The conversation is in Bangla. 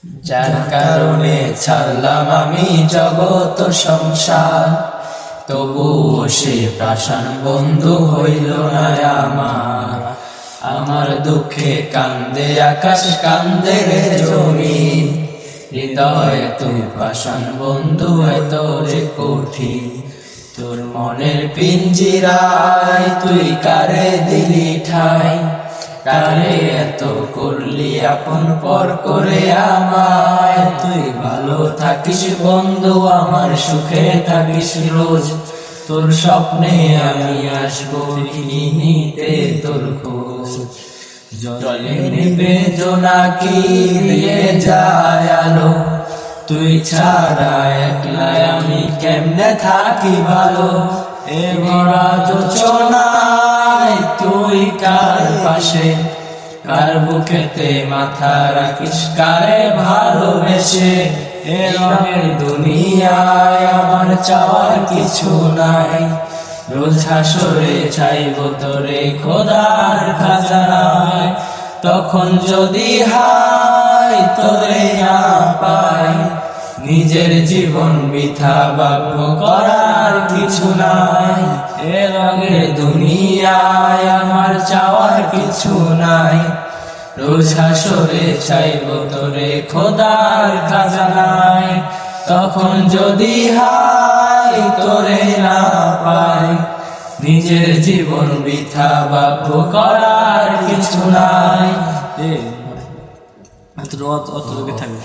যার কারণে ছাড়লাম আমি জগৎ সংসার, তবুও সে প্রাশান বন্ধু হইল না আমার। আমার দুঃখে কান্দে আকাশ, কান্দে রে জমিন, হৃদয় তুই প্রাশান বন্ধু এত যে কঠিন। তোর মনের পিঞ্জিরায় তুই কারে দিলি ঠাই, কারে এত করলি আপন পর করে আমায়। তুই ভালো থাকিস বন্ধু, আমার সুখে থাকিস রোজ, তোর স্বপ্নে আমি আসবো নিতে তোর খোঁজ। জলে নিবে জোনাকি দিয়ে যায় আলো, তুই ছাড়া একলা আমি কেমনে থাকি ভালো। এ ভরা যোচনায় তুই কার পাশে, কার বুকেতে মাথা রাখিস কারে ভালোবেসে। এ রঙের দুনিয়ায় আমার চাওয়ার কিছু নাই, রোজ হাসরে চাইব তোরে খোদার খাজানায়। তখন যদি হায় তোরে না পাই, নিজের জীবন বৃথা ভাগ্য করার কিছু নাই। এ রঙের দুনিয়ায় আমার চাওয়ার কিছু নাই, রোজ হাসরে চাইব তোরে খোদার খাজানায়। তখন যদি হায় তোরে না পাই, নিজের জীবন বৃথা ভাগ্য করার কিছু নাই। অত থাকবে